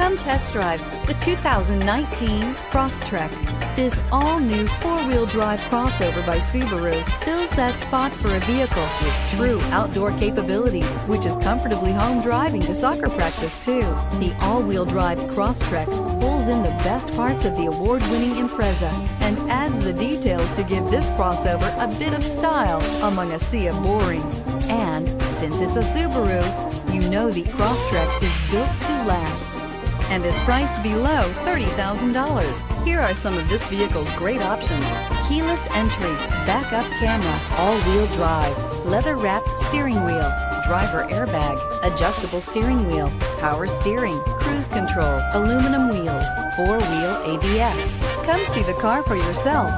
Come test drive the 2019 Crosstrek. This all-new four-wheel drive crossover by Subaru fills that spot for a vehicle with true outdoor capabilities, which is comfortably home driving to soccer practice too. The all-wheel drive Crosstrek pulls in the best parts of the award-winning Impreza and adds the details to give this crossover a bit of style among a sea of boring. And since it's a Subaru, you know the Crosstrek is built to last and is priced below $30,000. Here are some of this vehicle's great options: keyless entry, backup camera, all-wheel drive, leather-wrapped steering wheel, driver airbag, adjustable steering wheel, power steering, cruise control, aluminum wheels, four-wheel ABS. Come see the car for yourself.